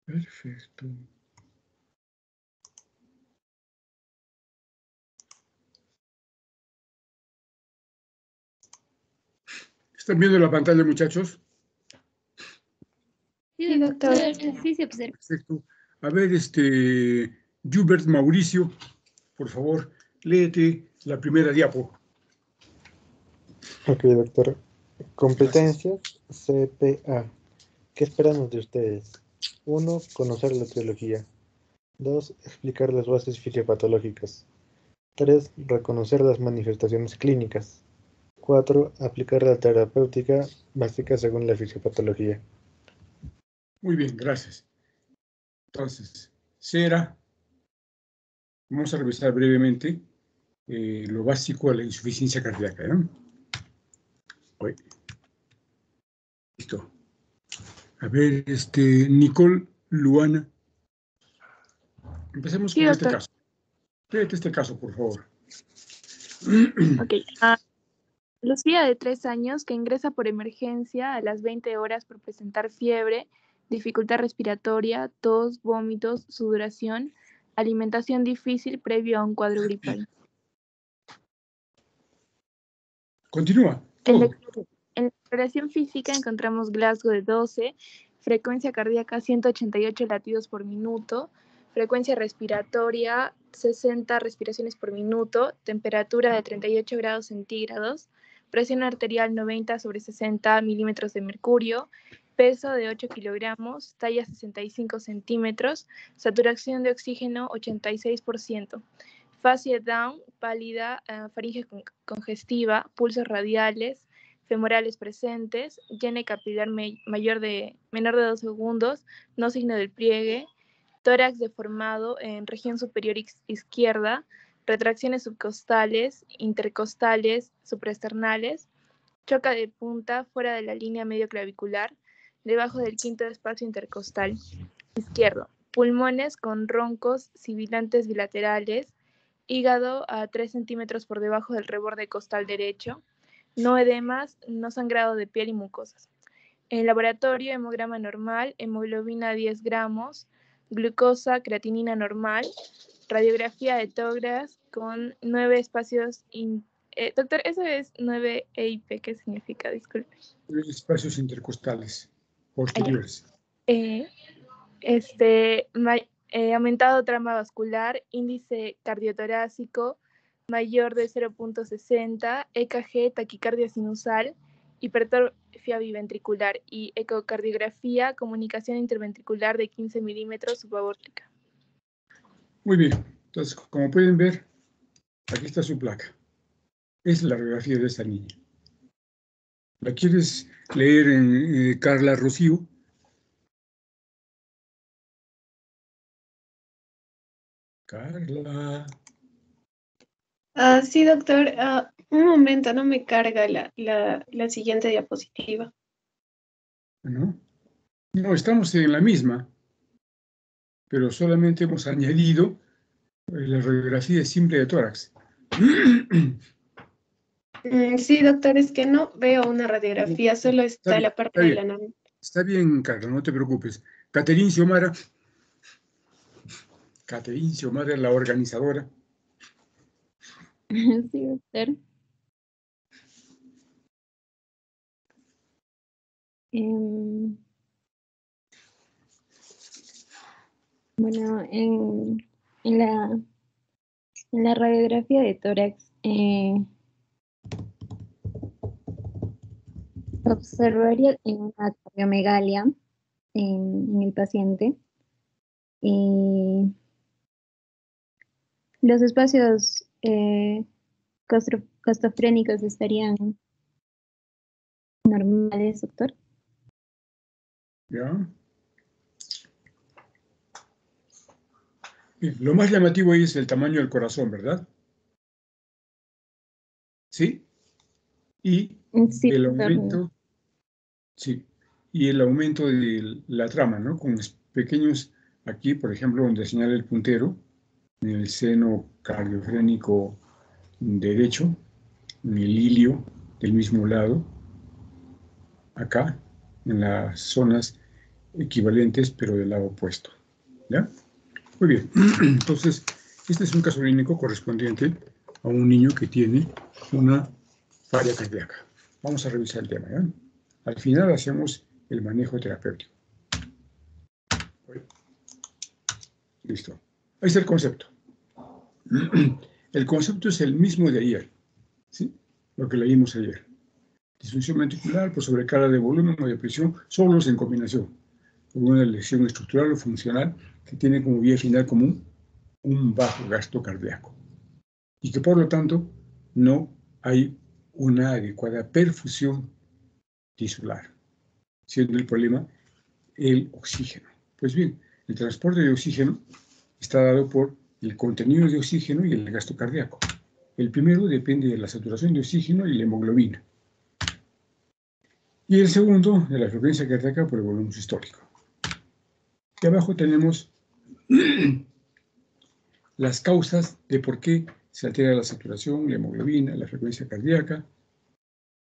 Perfecto. ¿Están viendo la pantalla, muchachos? Sí, doctor. Sí, se observa. Perfecto. A ver, Hubert Mauricio, por favor, léete la primera diapo. Ok, doctor. Competencias CPA. ¿Qué esperamos de ustedes? 1. Conocer la etiología. 2. Explicar las bases fisiopatológicas. 3. Reconocer las manifestaciones clínicas. 4. Aplicar la terapéutica básica según la fisiopatología. Muy bien, gracias. Entonces, Cera, vamos a revisar brevemente lo básico de la insuficiencia cardíaca. Oye. Listo. A ver, Nicole Luana. Empecemos Sí, con doctor. este caso. Léete este caso, por favor. Ok. Lucía, de 3 años, que ingresa por emergencia a las 20 horas por presentar fiebre, dificultad respiratoria, tos, vómitos, sudoración, alimentación difícil previo a un cuadro gripal. Continúa. En la Todo. exploración física encontramos Glasgow de 12, frecuencia cardíaca 188 latidos por minuto, frecuencia respiratoria 60 respiraciones por minuto, temperatura de 38 grados centígrados, presión arterial 90/60 milímetros de mercurio, peso de 8 kilogramos, talla 65 centímetros, saturación de oxígeno 86%. Fase down, pálida, faringe congestiva, pulsos radiales, femorales presentes, llene capilar menor de 2 segundos, no signo del pliegue, tórax deformado en región superior izquierda, retracciones subcostales, intercostales, supraesternales, choca de punta fuera de la línea medio clavicular, debajo del quinto espacio intercostal izquierdo, pulmones con roncos sibilantes bilaterales, hígado a 3 centímetros por debajo del reborde costal derecho, no edemas, no sangrado de piel y mucosas. En laboratorio, hemograma normal, hemoglobina 10 gramos, glucosa, creatinina normal, radiografía de tórax con 9 espacios. Doctor, eso es 9 EIP, ¿qué significa? Disculpe. Espacios intercostales posteriores. Aumentado trama vascular, índice cardiotorácico mayor de 0.60, EKG, taquicardia sinusal, hipertrofia biventricular y ecocardiografía, comunicación interventricular de 15 milímetros subaórtica. Muy bien. Entonces, como pueden ver, aquí está su placa. Es la radiografía de esta niña. ¿La quieres leer en Carla Rocío? Carla. Sí, doctor. Un momento, no me carga la siguiente diapositiva. ¿No? No, estamos en la misma, pero solamente hemos añadido la radiografía simple de tórax. Sí, doctor, es que no veo una radiografía, solo está la parte de la norma. Está bien, Carla, no te preocupes. Caterín Xiomara. Caterín Xiomara es la organizadora. Sí, doctor. Bueno, en la radiografía de tórax observaría una cardiomegalia en el paciente. Los espacios costofrénicos estarían normales, doctor. ¿Ya? Bien, lo más llamativo ahí es el tamaño del corazón, ¿verdad? ¿Sí? Y Sí, el doctor. aumento, sí, y el aumento de la trama, ¿no? Con pequeños, aquí, por ejemplo, donde señala el puntero, en el seno cardiofrénico derecho, en el ilio del mismo lado, acá, en las zonas equivalentes, pero del lado opuesto. ¿Ya? Muy bien. Entonces, este es un caso clínico correspondiente a un niño que tiene una falla cardíaca. Vamos a revisar el tema, ¿ya? Al final hacemos el manejo terapéutico. Listo. Ahí está el concepto. El concepto es el mismo de ayer, ¿sí? Lo que leímos ayer. Disfunción ventricular por sobrecarga de volumen o de presión, solos en combinación, con una lesión estructural o funcional que tiene como vía final común un bajo gasto cardíaco. Y que por lo tanto no hay una adecuada perfusión tisular, siendo el problema el oxígeno. Pues bien, el transporte de oxígeno está dado por el contenido de oxígeno y el gasto cardíaco. El primero depende de la saturación de oxígeno y la hemoglobina. Y el segundo, de la frecuencia cardíaca por el volumen sistólico. Y abajo tenemos las causas de por qué se altera la saturación, la hemoglobina, la frecuencia cardíaca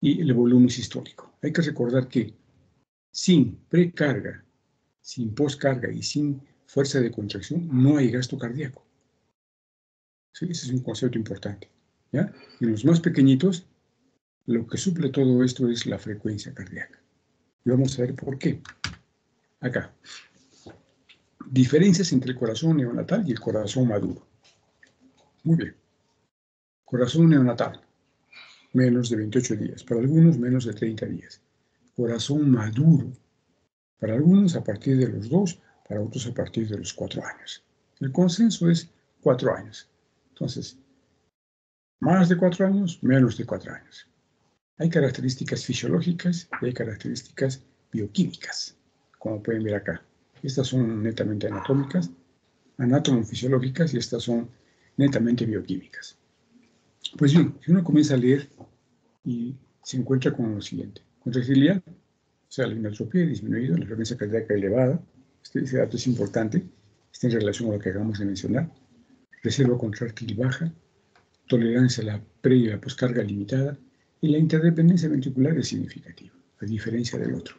y el volumen sistólico. Hay que recordar que sin precarga, sin poscarga y sin fuerza de contracción no hay gasto cardíaco. ¿Sí? Ese es un concepto importante. ¿Ya? En los más pequeñitos, lo que suple todo esto es la frecuencia cardíaca. Y vamos a ver por qué. Acá. Diferencias entre el corazón neonatal y el corazón maduro. Muy bien. Corazón neonatal, menos de 28 días. Para algunos, menos de 30 días. Corazón maduro. Para algunos, a partir de los 2, para otros, a partir de los 4 años. El consenso es 4 años. Entonces, más de 4 años, menos de 4 años. Hay características fisiológicas y hay características bioquímicas, como pueden ver acá. Estas son netamente anatómicas, anatomofisiológicas, y estas son netamente bioquímicas. Pues bien, si uno comienza a leer y se encuentra con lo siguiente. Contractilidad, o sea, la inotropía disminuida, la frecuencia cardíaca elevada, ese dato es importante, está en relación a lo que acabamos de mencionar. Reserva contráctil baja, tolerancia a la pre y la poscarga limitada, y la interdependencia ventricular es significativa, a diferencia del otro.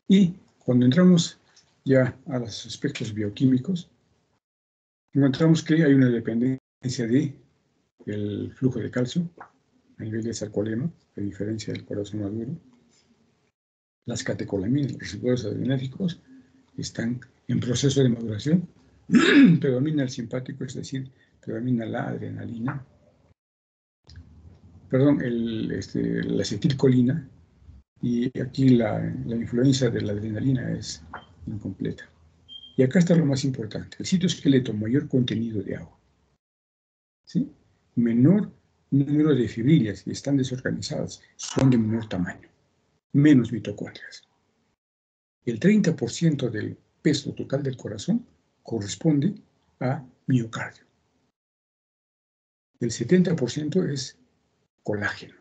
Y cuando entramos ya a los aspectos bioquímicos, encontramos que hay una dependencia del flujo de calcio a nivel de sarcolema, a diferencia del corazón maduro. Las catecolaminas, los receptores adrenérgicos, están en proceso de maduración. Predomina el simpático, es decir, predomina la adrenalina. Perdón, la acetilcolina, y aquí la influencia de la adrenalina es incompleta. Y acá está lo más importante, el citoesqueleto, mayor contenido de agua. ¿Sí? Menor número de fibrillas, y están desorganizadas, son de menor tamaño, menos mitocondrias. El 30% del peso total del corazón corresponde a miocardio. El 70% es colágeno.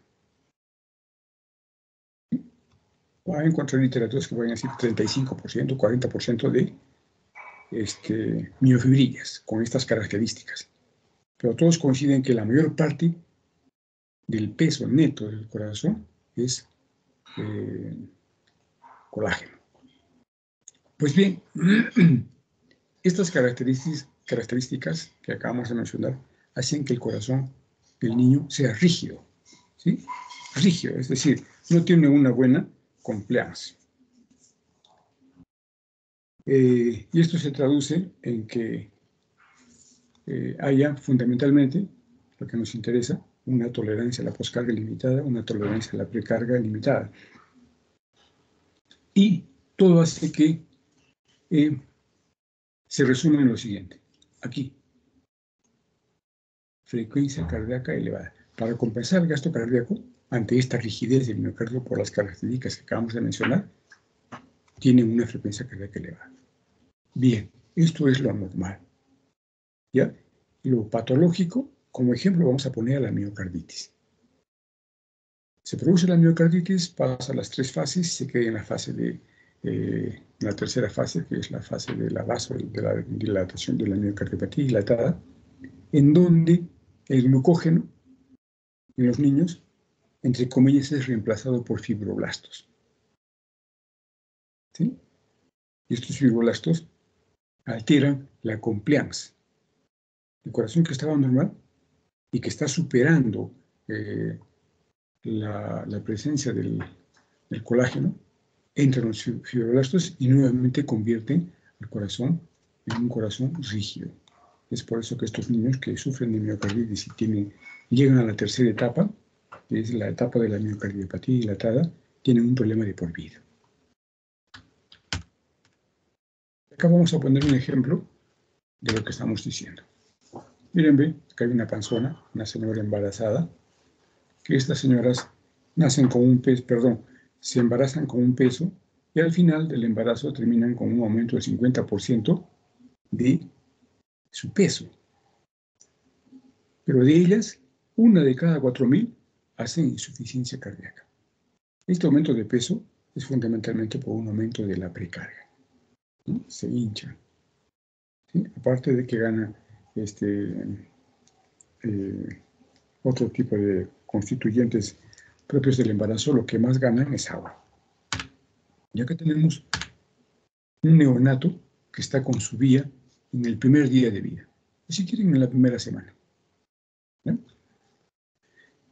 Va a encontrar literaturas que vayan a decir 35%, 40% de miofibrillas con estas características. Pero todos coinciden que la mayor parte del peso neto del corazón es colágeno. Pues bien, estas características que acabamos de mencionar hacen que el corazón del niño sea rígido, ¿sí? Rígido, es decir, no tiene una buena compliance. Y esto se traduce en que haya fundamentalmente, lo que nos interesa, una tolerancia a la poscarga limitada, una tolerancia a la precarga limitada. Y todo hace que se resume en lo siguiente. Aquí, frecuencia cardíaca elevada. Para compensar el gasto cardíaco, ante esta rigidez del miocardio por las características que acabamos de mencionar, tiene una frecuencia cardíaca elevada. Bien, esto es lo normal. ¿Ya? Lo patológico, como ejemplo, vamos a poner a la miocarditis. Se produce la miocarditis, pasa las 3 fases, se queda en la fase de la tercera fase, que es la fase de la vasodilatación de la miocardiopatía dilatada, en donde el glucógeno en los niños, entre comillas, es reemplazado por fibroblastos. ¿Sí? Y estos fibroblastos alteran la compliance. El corazón que estaba normal y que está superando la presencia del colágeno, entran los fibroblastos y nuevamente convierten el corazón en un corazón rígido. Es por eso que estos niños que sufren de miocarditis y llegan a la tercera etapa, que es la etapa de la miocardiopatía dilatada, tienen un problema de por vida. Acá vamos a poner un ejemplo de lo que estamos diciendo. Miren, ven, acá hay una panzona, una señora embarazada, que estas señoras nacen con un peso, se embarazan con un peso y al final del embarazo terminan con un aumento del 50% de su peso. Pero de ellas, una de cada 4.000 hacen insuficiencia cardíaca. Este aumento de peso es fundamentalmente por un aumento de la precarga, ¿no? Se hincha, ¿sí? Aparte de que gana otro tipo de constituyentes propios del embarazo, lo que más ganan es agua. Ya que tenemos un neonato que está con su vía en el primer día de vida, o si quieren en la primera semana. ¿No?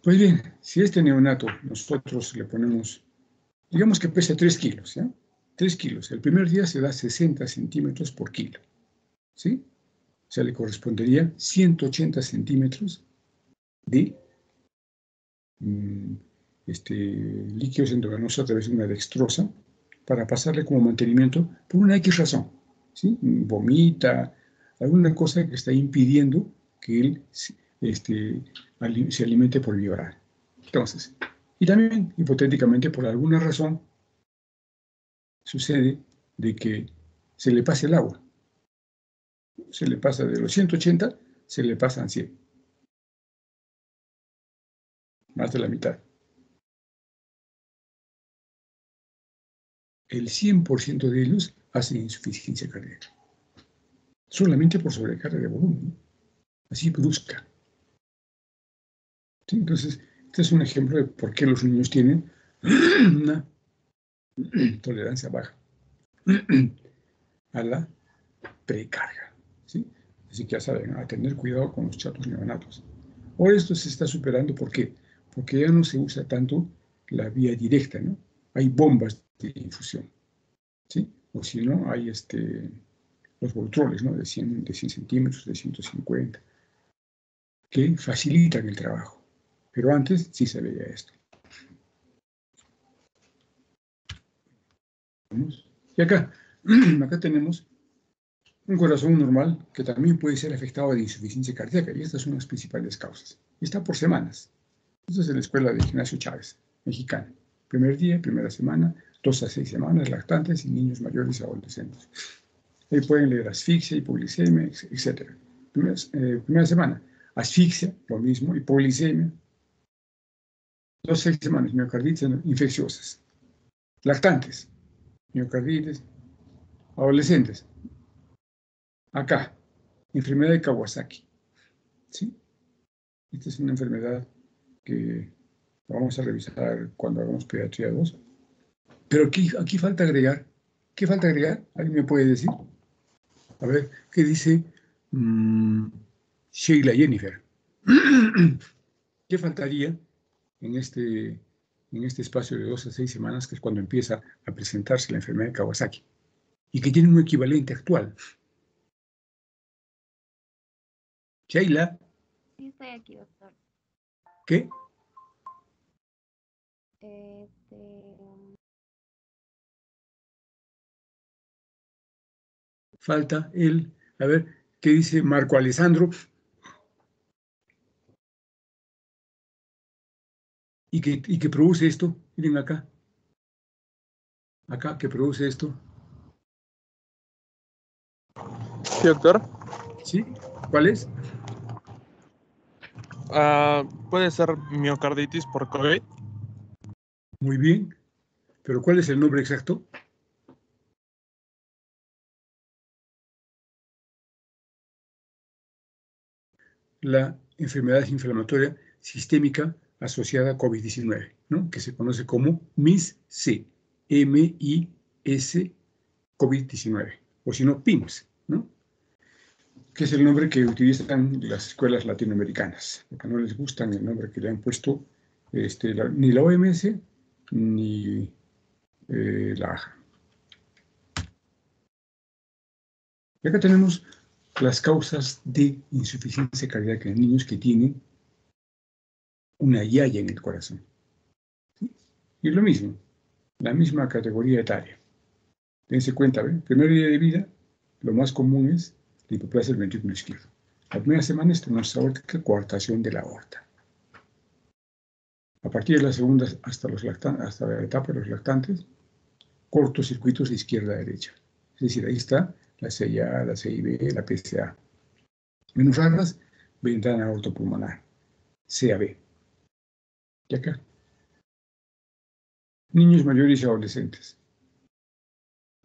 Pues bien, si este neonato nosotros le ponemos, digamos que pesa 3 kilos, ¿ya? 3 kilos, el primer día se da 60 centímetros por kilo, ¿sí? O sea, le correspondería 180 centímetros de líquidos endovenosos a través de una dextrosa para pasarle como mantenimiento por una X razón, ¿sí? Vomita, alguna cosa que está impidiendo que él se alimente por vía oral. Entonces, y también hipotéticamente por alguna razón sucede de que se le pase el agua. Se le pasa de los 180, se le pasan 100. Más de la mitad. El 100% de ellos hacen insuficiencia cardíaca. Solamente por sobrecarga de volumen, ¿no? Así brusca. ¿Sí? Entonces, este es un ejemplo de por qué los niños tienen una tolerancia baja a la precarga, ¿sí? Así que ya saben, a tener cuidado con los chatos neonatos. Ahora esto se está superando, ¿por qué? Porque ya no se usa tanto la vía directa, ¿no? Hay bombas de infusión, ¿sí? O si no, hay los Voltroles, ¿no? De 100 centímetros, de 150, que facilitan el trabajo. Pero antes sí se veía esto. Y acá tenemos un corazón normal que también puede ser afectado de insuficiencia cardíaca, y estas son las principales causas. Y está por semanas. Esta es la escuela de Ignacio Chávez, mexicana. Primer día, primera semana, 2 a 6 semanas, lactantes y niños mayores y adolescentes. Ahí pueden leer asfixia, hipoglicemia, etc. Primera semana, asfixia, lo mismo, hipoglicemia. 2 a 6 semanas, miocarditis infecciosas. Lactantes, miocarditis, adolescentes. Acá, enfermedad de Kawasaki, ¿sí? Esta es una enfermedad que vamos a revisar cuando hagamos pediatría 2. Pero aquí falta agregar. ¿Qué falta agregar? ¿Alguien me puede decir? A ver, ¿qué dice Sheila Jennifer? ¿Qué faltaría en este espacio de 2 a 6 semanas, que es cuando empieza a presentarse la enfermedad de Kawasaki? Y que tiene un equivalente actual. Sheila. Sí, estoy aquí, doctor. ¿Qué? Falta a ver, ¿qué dice Marco Alessandro? ¿Y que produce esto? Miren acá. Acá, que produce esto. Sí, doctor. ¿Sí? ¿Cuál es? Puede ser miocarditis por COVID. Muy bien. ¿Pero cuál es el nombre exacto? La enfermedad inflamatoria sistémica asociada a COVID-19, ¿no? Que se conoce como MIS-C. MIS-C. COVID-19, o si no, PIMS, ¿no? Que es el nombre que utilizan las escuelas latinoamericanas, porque no les gusta el nombre que le han puesto ni la OMS ni la AJA. Y acá tenemos las causas de insuficiencia cardíaca en niños que tienen una yaya en el corazón. ¿Sí? Y es lo mismo, la misma categoría etaria. Dense cuenta, ¿ven? Primer día de vida, lo más común es la hipoplasia del ventrículo izquierdo. La primera semana es estenosis aórtica, coartación de la aorta. A partir de la segunda hasta la etapa de los lactantes, cortocircuitos de izquierda a derecha. Es decir, ahí está la CIA, la CIB, la PCA. Menos raras, ventana aortopulmonar, CAB. Y acá. Niños mayores y adolescentes.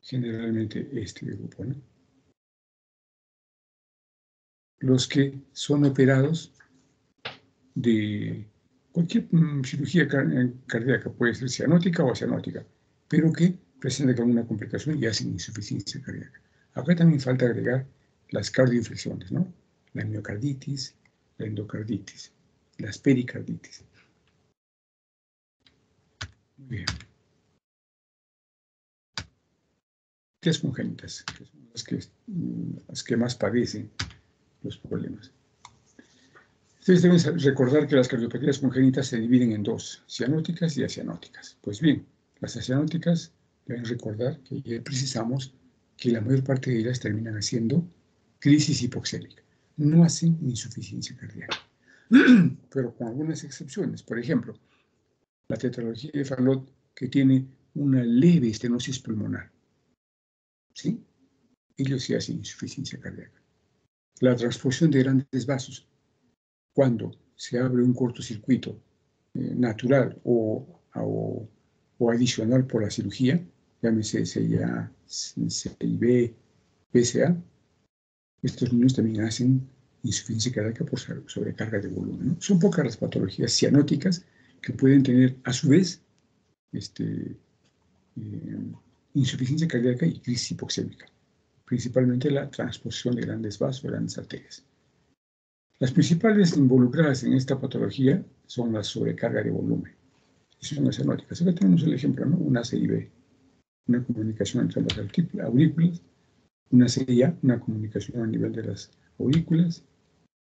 Generalmente este grupo, ¿no? Los que son operados de cualquier cirugía cardíaca, puede ser cianótica o acianótica, pero que presentan alguna complicación y hacen insuficiencia cardíaca. Acá también falta agregar las cardioinfecciones, ¿no? La miocarditis, la endocarditis, las pericarditis. Muy bien. Las congénitas, que son las que más padecen los problemas. Ustedes deben recordar que las cardiopatías congénitas se dividen en dos, cianóticas y acianóticas. Pues bien, las acianóticas deben recordar que ya precisamos que la mayor parte de ellas terminan haciendo crisis hipoxémica. No hacen insuficiencia cardíaca, pero con algunas excepciones. Por ejemplo, la tetralogía de Fallot, que tiene una leve estenosis pulmonar. ¿Sí? Ellos sí hacen insuficiencia cardíaca. La transfusión de grandes vasos, cuando se abre un cortocircuito natural o adicional por la cirugía, llámese CIA, CIB, PCA, estos niños también hacen insuficiencia cardíaca por sobrecarga de volumen, ¿no? Son pocas las patologías cianóticas que pueden tener a su vez insuficiencia cardíaca y crisis hipoxémica, principalmente la transposición de grandes vasos, grandes arterias. Las principales involucradas en esta patología son la sobrecarga de volumen, y son las cianóticas. Acá tenemos el ejemplo, ¿no? Una CIB, una comunicación entre las aurículas, una CIA, una comunicación a nivel de las aurículas,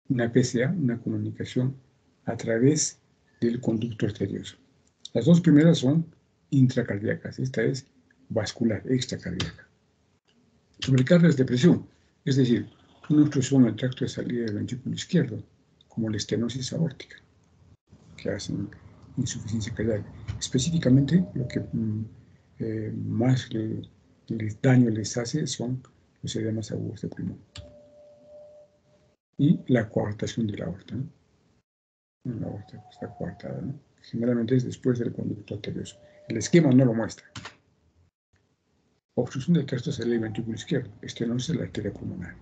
una PCA, una comunicación a través del conducto arterioso. Las dos primeras son intracardíacas, esta es vascular, extracardíaca. Sobrecargas de presión, es decir, una obstrucción al tracto de salida del ventrículo izquierdo, como la estenosis aórtica, que hacen insuficiencia cardíaca. Específicamente, lo que más daño les hace son los edemas agudos de pulmón. Y la coartación de la aorta, ¿no? La aorta está coartada, ¿no? Generalmente es después del conducto arterioso. El esquema no lo muestra. Obstrucción del tracto de salida del ventrículo izquierdo, estenosis de la arteria pulmonar.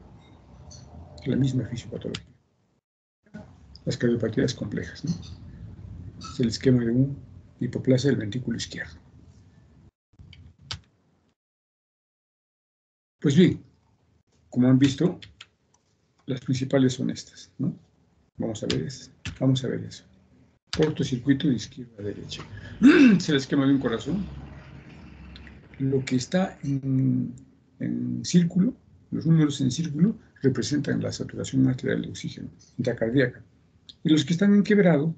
La misma fisiopatología. Las cardiopatías complejas, ¿no? Es el esquema de una hipoplasia del ventrículo izquierdo. Pues bien, como han visto, las principales son estas, ¿no? Vamos a ver eso. Cortocircuito de izquierda a derecha. Es el esquema de un corazón. Lo que está en círculo, los números en círculo, representan la saturación arterial de oxígeno intracardíaca. Y los que están en quebrado,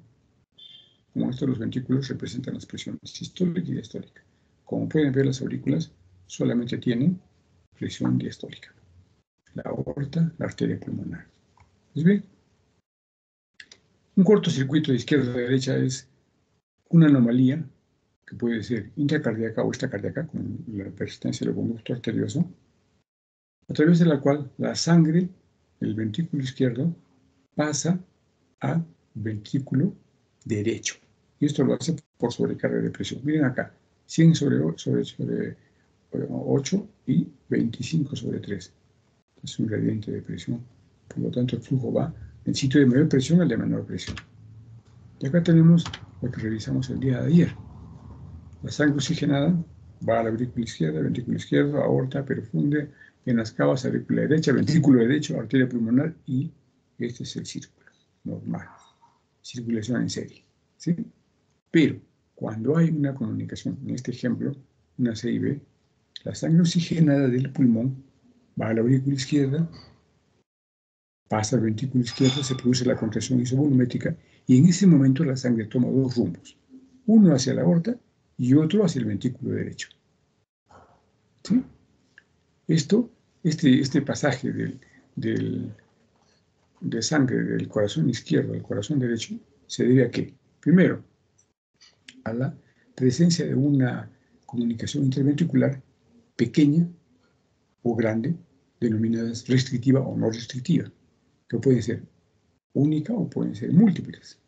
como estos los ventrículos, representan las presiones sistólica y diastólica. Como pueden ver, las aurículas solamente tienen presión diastólica. La aorta, la arteria pulmonar. ¿Ves bien? Un cortocircuito de izquierda a derecha es una anomalía que puede ser intracardíaca o extracardíaca, con la persistencia del conducto arterioso, a través de la cual la sangre del ventrículo izquierdo pasa al ventrículo derecho. Y esto lo hace por sobrecarga de presión. Miren acá, 100 sobre 8 y 25 sobre 3. Es un gradiente de presión. Por lo tanto, el flujo va del sitio de mayor presión al de menor presión. Y acá tenemos lo que revisamos el día de ayer. La sangre oxigenada Va a la ventrículo izquierdo, aorta, perfunde, venas cavas, aurícula derecha, ventrículo derecho, arteria pulmonar, y este es el círculo normal. Circulación en serie, ¿sí? Pero cuando hay una comunicación, en este ejemplo, una CIB, la sangre oxigenada del pulmón va a la aurícula izquierda, pasa al ventrículo izquierdo, se produce la contracción isovolumétrica, y en ese momento la sangre toma dos rumbos, uno hacia la aorta y otro hacia el ventrículo derecho. ¿Sí? Este pasaje de sangre del corazón izquierdo al corazón derecho se debe a qué? Primero, a la presencia de una comunicación interventricular pequeña o grande, denominadas restrictiva o no restrictiva, que pueden ser única o pueden ser múltiples,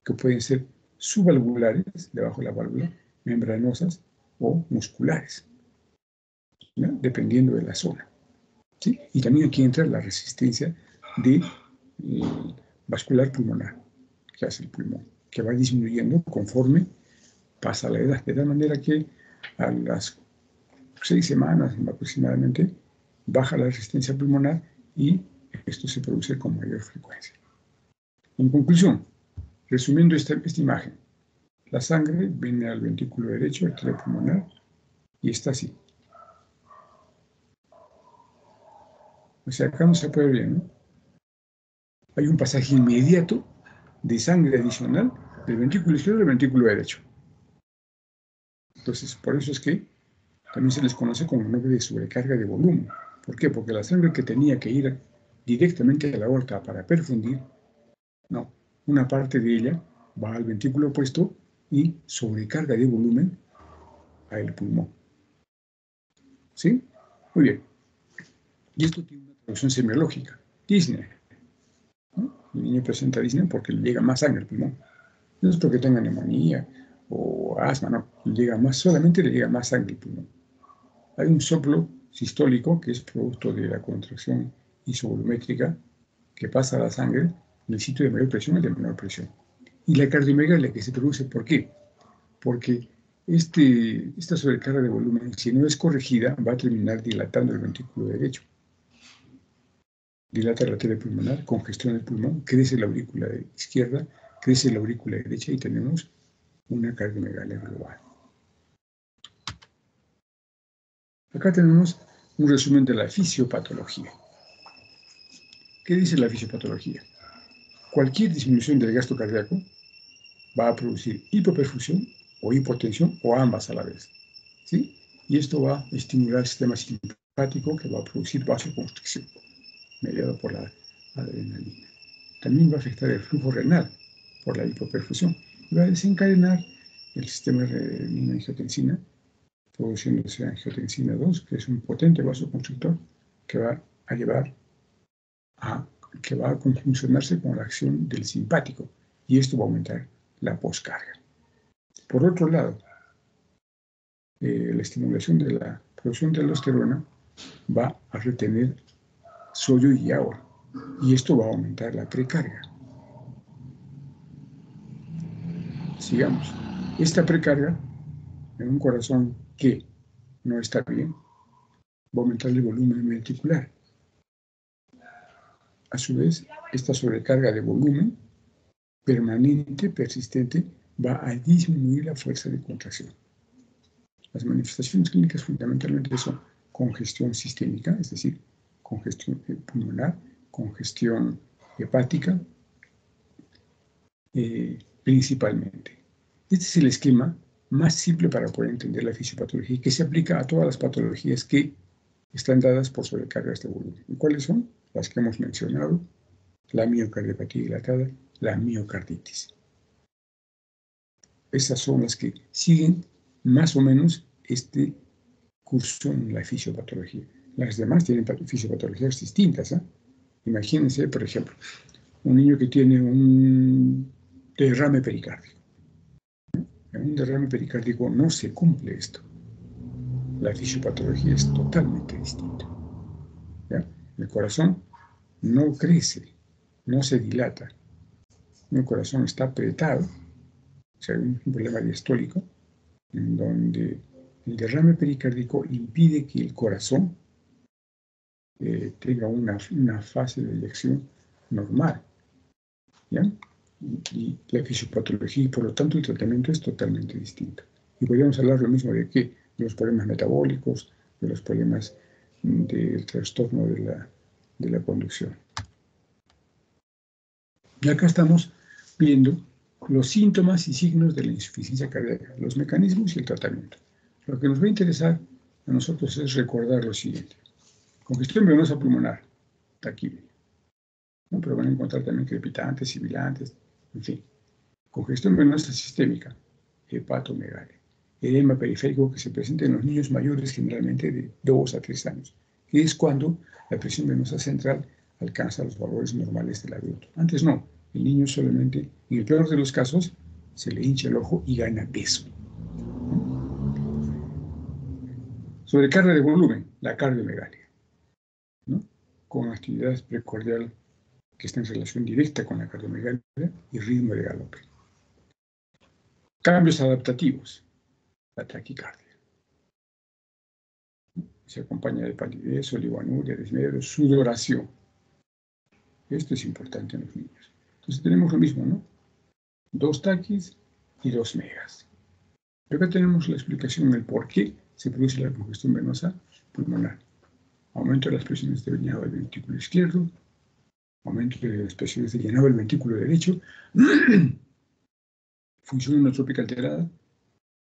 que pueden ser subvalvulares, debajo de la válvula, membranosas o musculares, ¿no? Dependiendo de la zona. ¿Sí? Y también aquí entra la resistencia vascular pulmonar, que hace el pulmón, que va disminuyendo conforme pasa la edad, de tal manera que a las 6 semanas aproximadamente baja la resistencia pulmonar y esto se produce con mayor frecuencia. En conclusión, resumiendo esta imagen, la sangre viene al ventrículo derecho, arteria pulmonar, y está así. O sea, acá no se puede ver, ¿no? Hay un pasaje inmediato de sangre adicional del ventrículo izquierdo al ventrículo derecho. Entonces, por eso es que también se les conoce como nombre de sobrecarga de volumen. ¿Por qué? Porque la sangre que tenía que ir directamente a la aorta para perfundir, no, una parte de ella va al ventrículo opuesto y sobrecarga de volumen al pulmón. ¿Sí? Muy bien. Y esto tiene una traducción semiológica. Disney. ¿No? El niño presenta Disney porque le llega más sangre al pulmón. No es porque tenga neumonía o asma, no. Solamente le llega más sangre al pulmón. Hay un soplo sistólico que es producto de la contracción isovolumétrica que pasa a la sangre en el sitio de mayor presión al de menor presión. Y la cardiomegalia que se produce, ¿por qué? Porque esta sobrecarga de volumen, si no es corregida, va a terminar dilatando el ventrículo derecho. Dilata la arteria pulmonar, congestiona el pulmón, crece la aurícula izquierda, crece la aurícula derecha y tenemos una cardiomegalia global. Acá tenemos un resumen de la fisiopatología. ¿Qué dice la fisiopatología? Cualquier disminución del gasto cardíaco va a producir hipoperfusión o hipotensión o ambas a la vez, ¿sí? Y esto va a estimular el sistema simpático que va a producir vasoconstricción, mediado por la adrenalina. También va a afectar el flujo renal por la hipoperfusión y va a desencadenar el sistema renina-angiotensina, produciéndose angiotensina 2, que es un potente vasoconstrictor que va a llevar que va a conjuncionarse con la acción del simpático y esto va a aumentar la poscarga. Por otro lado, la estimulación de la producción de aldosterona va a retener sodio y agua y esto va a aumentar la precarga. Sigamos. Esta precarga en un corazón que no está bien va a aumentar el volumen ventricular. A su vez, esta sobrecarga de volumen permanente, persistente, va a disminuir la fuerza de contracción. Las manifestaciones clínicas fundamentalmente son congestión sistémica, es decir, congestión pulmonar, congestión hepática, principalmente. Este es el esquema más simple para poder entender la fisiopatología y que se aplica a todas las patologías que están dadas por sobrecargas de volumen. ¿Y cuáles son? Las que hemos mencionado: la miocardiopatía dilatada, la miocarditis. Esas son las que siguen más o menos este curso en la fisiopatología. Las demás tienen fisiopatologías distintas, ¿eh? Imagínense, por ejemplo, un niño que tiene un derrame pericárdico. En un derrame pericárdico no se cumple esto. La fisiopatología es totalmente distinta. ¿Ya? El corazón no crece, no se dilata. El corazón está apretado. O sea, hay un problema diastólico en donde El derrame pericárdico impide que el corazón tenga una fase de eyección normal, ¿ya? Y la fisiopatología, y por lo tanto el tratamiento es totalmente distinto. Y podríamos hablar lo mismo de qué, de los problemas metabólicos, de los problemas del trastorno de la conducción. Y acá estamos viendo los síntomas y signos de la insuficiencia cardíaca, los mecanismos y el tratamiento. Lo que nos va a interesar a nosotros es recordar lo siguiente. Congestión venosa pulmonar, taquibia, ¿no? Pero van a encontrar también crepitantes, sibilantes, en fin. Congestión venosa sistémica, hepatomegalia. Edema periférico que se presenta en los niños mayores, generalmente de 2 a 3 años, que es cuando la presión venosa central alcanza los valores normales del adulto. Antes no, el niño solamente, en el peor de los casos, se le hincha el ojo y gana peso. Sobrecarga de volumen, la cardiomegalia, ¿no? Con actividad precordial que está en relación directa con la cardiomegalia y ritmo de galope. Cambios adaptativos, la taquicardia. Se acompaña de palidez, oligoanuria, desmedro, sudoración. Esto es importante en los niños. Entonces tenemos lo mismo, ¿no? 2 taquis y 2 megas. Y acá tenemos la explicación del por qué se produce la congestión venosa pulmonar. Aumento de las presiones de llenado del ventrículo izquierdo, aumento de las presiones de llenado del ventrículo derecho, función inotrópica alterada,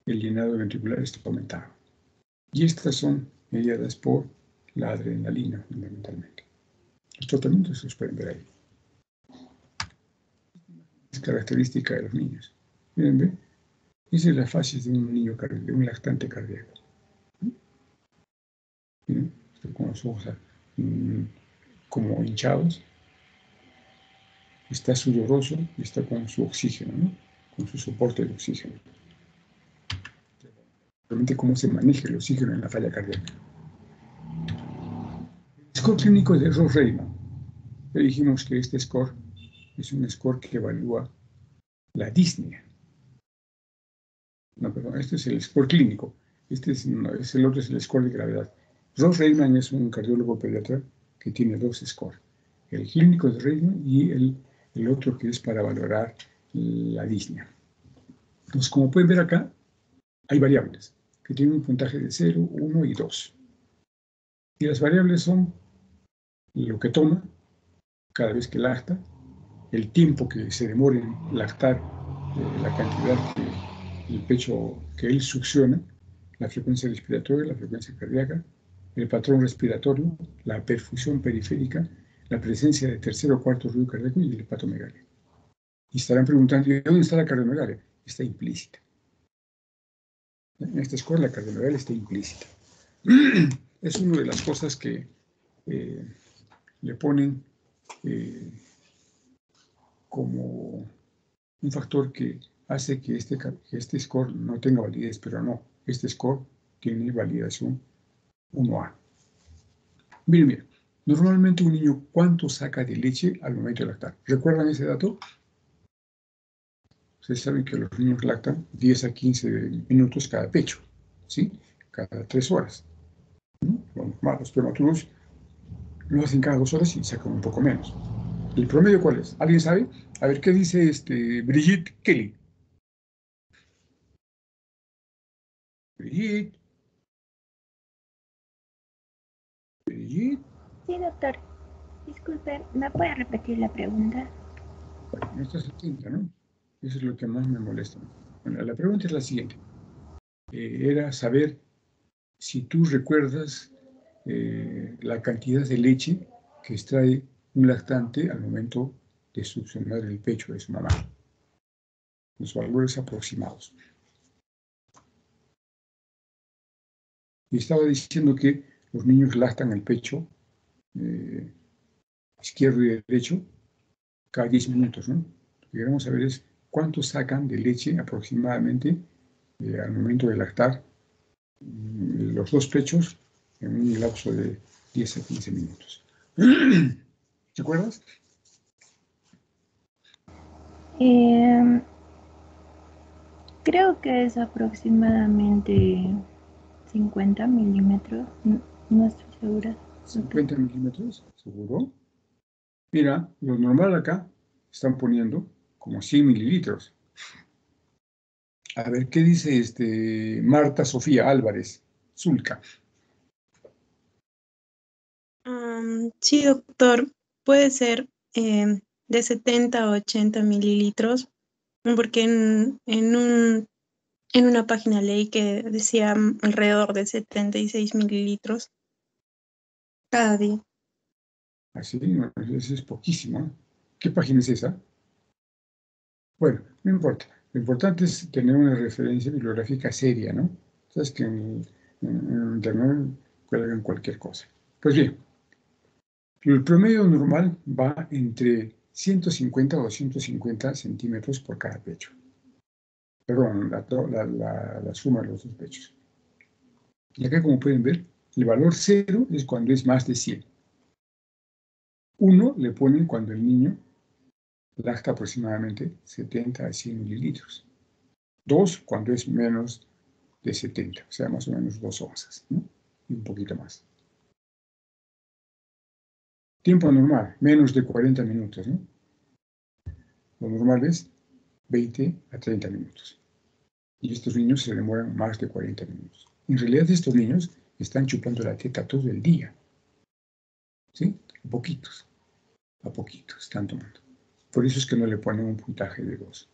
el llenado ventricular está aumentado. Y estas son mediadas por la adrenalina, fundamentalmente. Los tratamientos se los pueden ver ahí. Es característica de los niños. Miren, ¿ve? Esa es la fase de un niño, de un lactante cardíaco. Miren, estoy con los ojos como hinchados. Está sudoroso y está con su oxígeno, ¿no? Con su soporte de oxígeno. Realmente cómo se maneja el oxígeno en la falla cardíaca. El score clínico de Ross-Rayman. Ya dijimos que este score es un score que evalúa la disnea. No, perdón, este es el score clínico. Este es, no, el otro es el score de gravedad. Ross-Rayman es un cardiólogo pediatra que tiene 2 scores. El clínico de Rayman y el otro que es para valorar la disnea. Entonces, como pueden ver acá, hay variables que tienen un puntaje de 0, 1 y 2. Y las variables son lo que toma cada vez que lacta, el tiempo que se demora en lactar, la cantidad que el pecho que él succiona, la frecuencia respiratoria, la frecuencia cardíaca, el patrón respiratorio, la perfusión periférica, la presencia de tercer o cuarto ruido cardíaco y el hepatomegalia. Y estarán preguntando, ¿y dónde está la cardiomegalia? Está implícita. En este score la cardiomegalia está implícita. Es una de las cosas que le ponen como un factor que hace que este score no tenga validez, pero no, este score tiene validación 1A. Miren bien, normalmente un niño, ¿cuánto saca de leche al momento de lactar? ¿Recuerdan ese dato? Ustedes saben que los niños lactan 10 a 15 minutos cada pecho, ¿sí? Cada 3 horas. Los prematuros lo hacen cada 2 horas y sacan un poco menos. ¿El promedio cuál es? ¿Alguien sabe? A ver, ¿qué dice Brigitte Kelly? Brigitte. Sí, doctor. Disculpe, ¿me puede repetir la pregunta? Bueno, no estás atenta, ¿no? Eso es lo que más me molesta. Bueno, la pregunta es la siguiente. Era saber si tú recuerdas la cantidad de leche que extrae un lactante al momento de succionar el pecho de su mamá. Los valores aproximados. Y estaba diciendo que los niños lactan el pecho izquierdo y derecho cada 10 minutos, ¿no? Lo que queremos saber es cuánto sacan de leche aproximadamente al momento de lactar los 2 pechos en un lapso de 10 a 15 minutos. ¿Te acuerdas? Creo que es aproximadamente 50 milímetros. No estoy segura. 50 milímetros, ¿seguro? Mira, lo normal acá están poniendo como 100 mililitros. A ver, ¿qué dice Marta Sofía Álvarez, Zulca? Sí, doctor, puede ser de 70 a 80 mililitros, porque en una página leí que decía alrededor de 76 mililitros cada día. Así, no, eso es poquísimo, ¿eh? ¿Qué página es esa? Bueno, no importa. Lo importante es tener una referencia bibliográfica seria, ¿no? Sabes que en Internet cuelgan cualquier cosa. Pues bien, el promedio normal va entre 150 o 250 centímetros por cada pecho. Perdón, la suma de los dos pechos. Y acá, como pueden ver, el valor 0 es cuando es más de 100. 1 le ponen cuando el niño lacta aproximadamente 70 a 100 mililitros. 2 cuando es menos de 70, o sea, más o menos 2 onzas, ¿no? Y un poquito más. Tiempo normal, menos de 40 minutos, ¿no? Lo normal es 20 a 30 minutos. Y estos niños se demoran más de 40 minutos. En realidad, estos niños están chupando la teta todo el día. ¿Sí? A poquitos están tomando. Por eso es que no le ponen un puntaje de 2.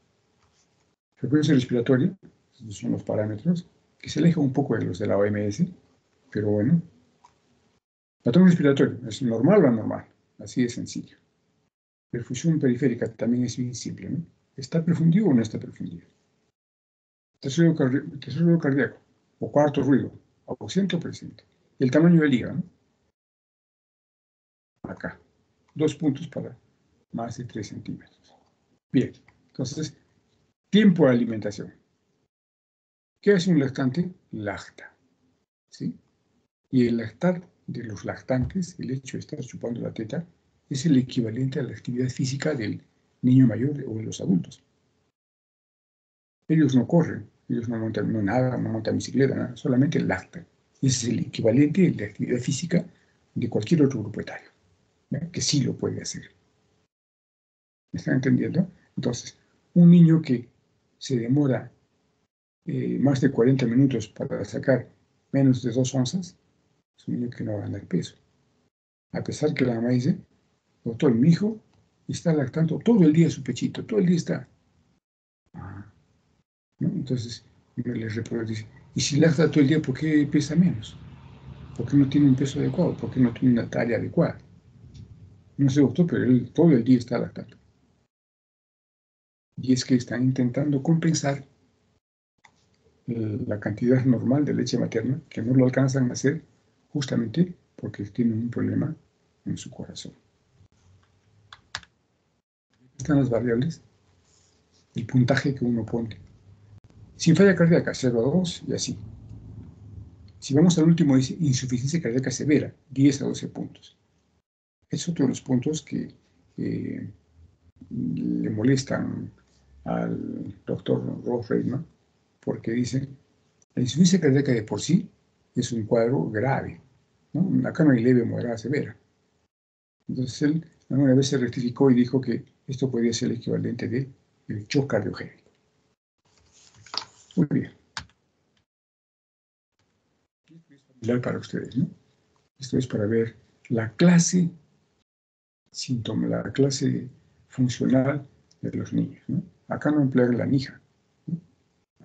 Frecuencia respiratoria, estos son los parámetros, que se alejan un poco de los de la OMS, pero bueno. Patrón respiratorio, ¿es normal o anormal? Así de sencillo. Perfusión periférica también es bien simple, ¿no? ¿Está perfundido o no está perfundido? Tercer ruido cardíaco, o cuarto ruido, ausente o presente. El tamaño del hígado, ¿no? Acá. 2 puntos para más de 3 centímetros. Bien, entonces, tiempo de alimentación. ¿Qué hace un lactante? Lacta, ¿sí? Y el lactar de los lactantes, el hecho de estar chupando la teta, es el equivalente a la actividad física del niño mayor o de los adultos. Ellos no corren, ellos no montan, no nadan, no montan bicicleta, nada, solamente lactan. Ese es el equivalente de la actividad física de cualquier otro grupo etario, ¿ya? Que sí lo puede hacer. ¿Me están entendiendo? Entonces, un niño que se demora más de 40 minutos para sacar menos de 2 onzas, es un niño que no va a ganar peso. A pesar que la mamá dice, doctor, mi hijo está lactando todo el día su pechito, todo el día está. ¿No? Entonces, uno le reproduce, y si lacta todo el día, ¿por qué pesa menos? ¿Por qué no tiene un peso adecuado? ¿Por qué no tiene una talla adecuada? No sé, doctor, pero él todo el día está lactando. Y es que están intentando compensar la cantidad normal de leche materna, que no lo alcanzan a hacer justamente porque tienen un problema en su corazón. Están las variables, el puntaje que uno pone. Sin falla cardíaca, 0 a 2 y así. Si vamos al último, dice insuficiencia cardíaca severa, 10 a 12 puntos. Es otro de los puntos que le molestan al doctor Rolf Reitman, porque dice, la insuficiencia cardíaca de por sí es un cuadro grave, ¿no? Acá no hay leve, moderada, severa. Entonces él alguna vez se rectificó y dijo que esto podría ser el equivalente del shock cardiogénico. Muy bien. Esto es familiar para ustedes, ¿no? Esto es para ver la clase síntoma, la clase funcional de los niños, ¿no? Acá no emplear la NIJA, ¿no?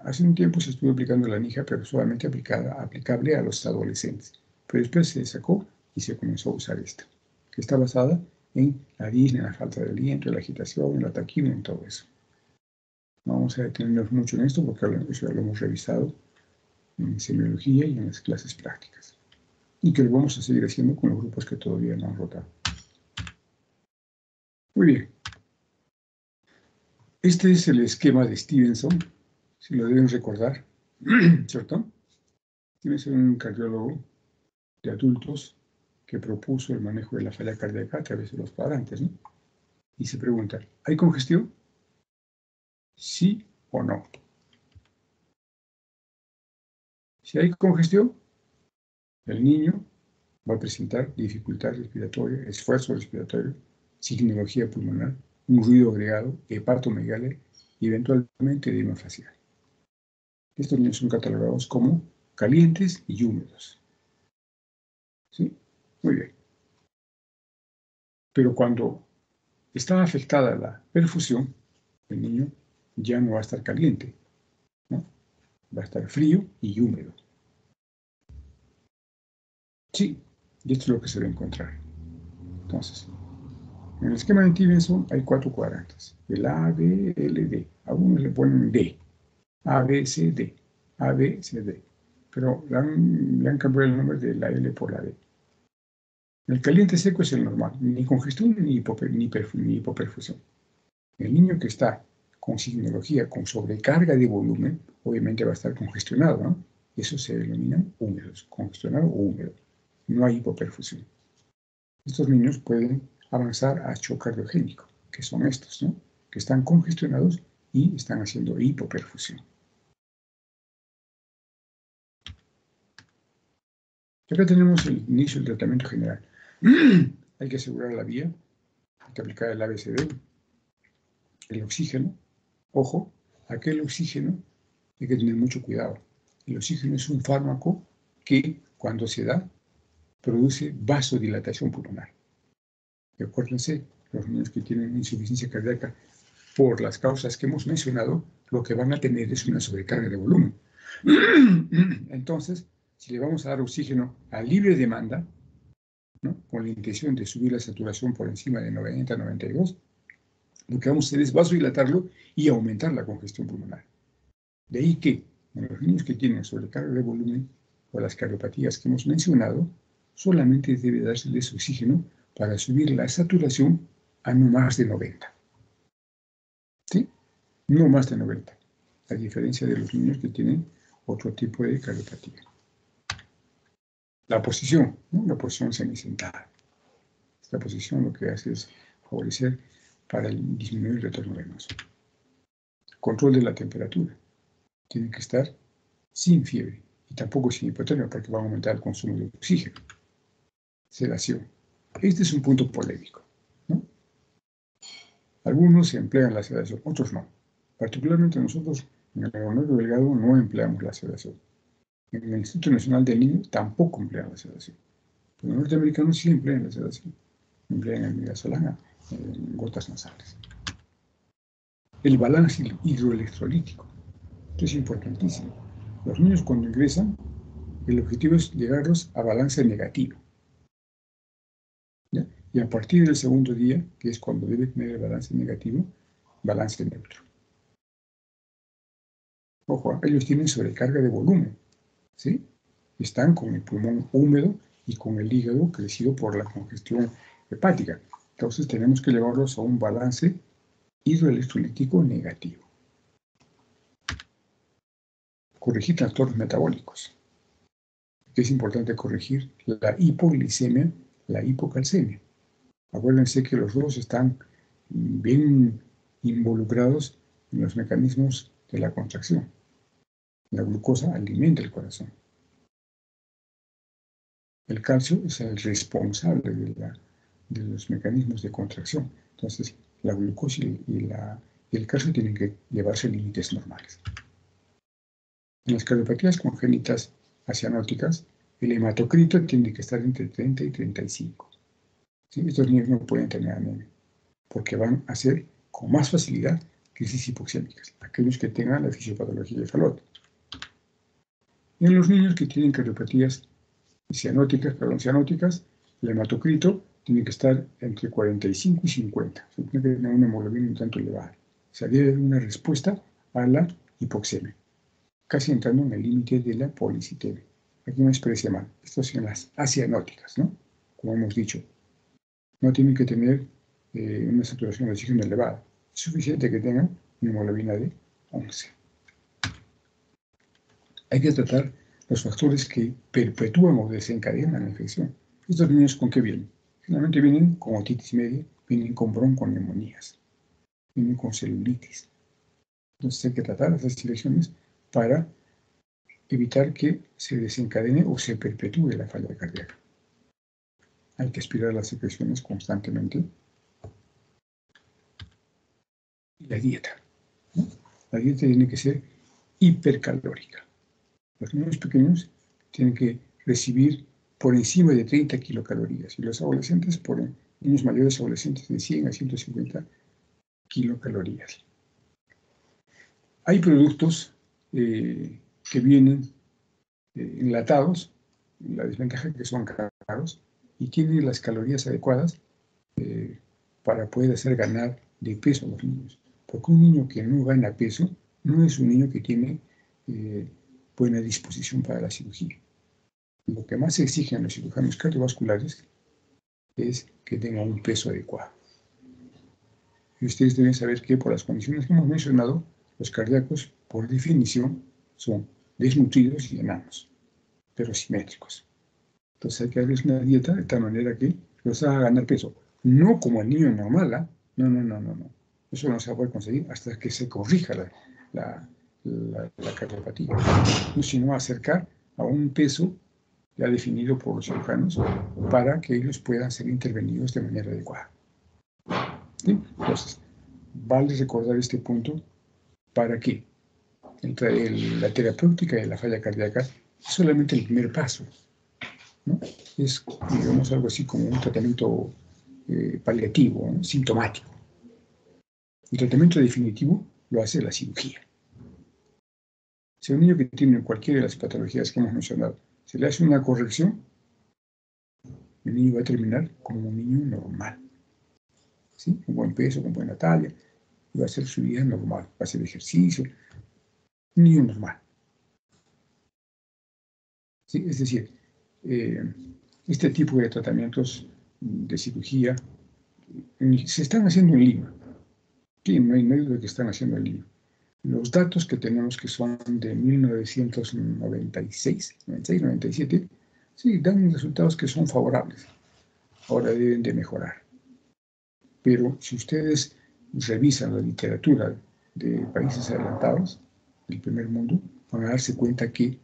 Hace un tiempo se estuvo aplicando la NIJA, pero solamente aplicable a los adolescentes. Pero después se sacó y se comenzó a usar esta, que está basada en la disnea, en la falta de aliento, en la agitación, en la taquimia, en todo eso. No vamos a detenernos mucho en esto porque eso ya lo hemos revisado en semiología y en las clases prácticas. Y que lo vamos a seguir haciendo con los grupos que todavía no han rotado. Muy bien. Este es el esquema de Stevenson, si lo deben recordar, ¿cierto? Stevenson es un cardiólogo de adultos que propuso el manejo de la falla cardíaca a través de los cuadrantes, ¿no? Y se pregunta, ¿hay congestión? ¿Sí o no? Si hay congestión, El niño va a presentar dificultad respiratoria, esfuerzo respiratorio, signología pulmonar, un ruido agregado, hepatomegalia y eventualmente edema facial. Estos niños son catalogados como calientes y húmedos. ¿Sí? Muy bien. Pero cuando está afectada la perfusión, el niño ya no va a estar caliente, ¿no? Va a estar frío y húmedo. Sí, y esto es lo que se va a encontrar. Entonces, en el esquema de Stevenson hay 4 cuadrantes. El A, B, L, D. Algunos le ponen D. A, B, C, D. A, B, C, D. Pero le han cambiado el nombre de la L por la D. El caliente seco es el normal, ni congestión ni hipoperfusión. El niño que está con signología, con sobrecarga de volumen, obviamente va a estar congestionado, ¿no? Eso se denominan húmedos, congestionado o húmedo. No hay hipoperfusión. Estos niños pueden avanzar a shock cardiogénico, que son estos, ¿no? Que están congestionados y están haciendo hipoperfusión. Acá tenemos el inicio del tratamiento general. Hay que asegurar la vía, hay que aplicar el ABCD, el oxígeno. Ojo, aquel oxígeno hay que tener mucho cuidado. El oxígeno es un fármaco que cuando se da produce vasodilatación pulmonar. Y acuérdense, los niños que tienen insuficiencia cardíaca por las causas que hemos mencionado, lo que van a tener es una sobrecarga de volumen. Entonces, si le vamos a dar oxígeno a libre demanda, ¿no? Con la intención de subir la saturación por encima de 90-92, lo que vamos a hacer es vasodilatarlo y aumentar la congestión pulmonar. De ahí que en los niños que tienen sobrecarga de volumen o las cardiopatías que hemos mencionado, solamente debe dárseles oxígeno para subir la saturación a no más de 90. ¿Sí? No más de 90. A diferencia de los niños que tienen otro tipo de cardiopatía. La posición, ¿no? La posición semisentada. Esta posición lo que hace es favorecer para disminuir el retorno venoso. Control de la temperatura. Tiene que estar sin fiebre y tampoco sin hipotermia porque va a aumentar el consumo de oxígeno. Sedación. Este es un punto polémico, ¿no? Algunos emplean la sedación, otros no. Particularmente nosotros en el neuronervio delgado no empleamos la sedación. En el Instituto Nacional del Niño tampoco emplean la sedación. Pero los norteamericanos sí emplean la sedación. Emplean el midazolam en gotas nasales. El balance hidroelectrolítico. Esto es importantísimo. Los niños cuando ingresan, el objetivo es llegarlos a balance negativo. ¿Ya? Y a partir del segundo día, que es cuando debe tener el balance negativo, balance neutro. Ojo, ellos tienen sobrecarga de volumen, ¿sí? Están con el pulmón húmedo y con el hígado crecido por la congestión hepática. Entonces tenemos que llevarlos a un balance hidroelectrolítico negativo. Corregir trastornos metabólicos. Es importante corregir la hipoglicemia, la hipocalcemia. Acuérdense que los dos están bien involucrados en los mecanismos de la contracción. La glucosa alimenta el corazón. El calcio es el responsable de los mecanismos de contracción. Entonces, la glucosa y el calcio tienen que llevarse a límites normales. En las cardiopatías congénitas acianóticas, el hematocrito tiene que estar entre 30 y 35. ¿Sí? Estos niños no pueden tener anemia, porque van a hacer con más facilidad crisis hipoxémicas, aquellos que tengan la fisiopatología de Fallot. En los niños que tienen cardiopatías cianóticas, el hematocrito tiene que estar entre 45 y 50. O sea, tiene que tener una hemoglobina un tanto elevada. O sea, debe haber una respuesta a la hipoxemia, casi entrando en el límite de la policitemia. Aquí me expresé mal. Estas son las acianóticas, ¿no? Como hemos dicho. No tienen que tener una saturación de oxígeno elevada. Es suficiente que tengan una hemoglobina de 11. Hay que tratar los factores que perpetúan o desencadenan la infección. ¿Estos niños con qué vienen? Generalmente vienen con otitis media, vienen con bronconeumonías, vienen con celulitis. Entonces hay que tratar esas infecciones para evitar que se desencadene o se perpetúe la falla cardíaca. Hay que aspirar las secreciones constantemente. Y la dieta, ¿no? La dieta tiene que ser hipercalórica. Los niños pequeños tienen que recibir por encima de 30 kilocalorías y los adolescentes, niños mayores adolescentes, de 100 a 150 kilocalorías. Hay productos que vienen enlatados, la desventaja es que son caros y tienen las calorías adecuadas para poder hacer ganar de peso a los niños. Porque un niño que no gana peso no es un niño que tiene buena disposición para la cirugía. Lo que más se exige en los cirujanos cardiovasculares es que tengan un peso adecuado. Y ustedes deben saber que por las condiciones que hemos mencionado, los cardíacos, por definición, son desnutridos y enanos, pero simétricos. Entonces hay que darles una dieta de tal manera que los haga ganar peso. No como el niño normal, ¿eh? No. Eso no se va a poder conseguir hasta que se corrija la cardiopatía, sino acercar a un peso ya definido por los cirujanos para que ellos puedan ser intervenidos de manera adecuada. ¿Sí? Entonces, vale recordar este punto para que la terapéutica de la falla cardíaca es solamente el primer paso, ¿no? Es, digamos, algo así como un tratamiento paliativo, ¿no? Sintomático. El tratamiento definitivo lo hace la cirugía. Si a un niño que tiene cualquiera de las patologías que hemos mencionado se le hace una corrección, el niño va a terminar como un niño normal, ¿sí? Con buen peso, con buena talla, y va a hacer su vida normal, va a hacer ejercicio, un niño normal. ¿Sí? Es decir, este tipo de tratamientos de cirugía se están haciendo en Lima. Sí, no hay duda que están haciendo en Lima. Los datos que tenemos, que son de 1996, 96, 97, sí, dan resultados que son favorables. Ahora deben de mejorar. Pero si ustedes revisan la literatura de países adelantados, del primer mundo, van a darse cuenta que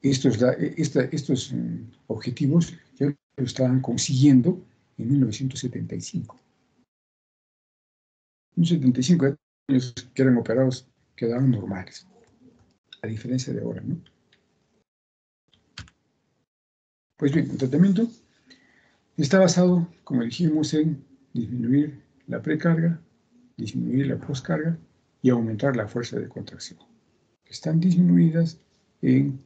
estos objetivos ya lo estaban consiguiendo en 1975. En 75 años que eran operados quedaban normales, a diferencia de ahora, ¿no? Pues bien, el tratamiento está basado, como dijimos, en disminuir la precarga, disminuir la poscarga y aumentar la fuerza de contracción. Están disminuidas en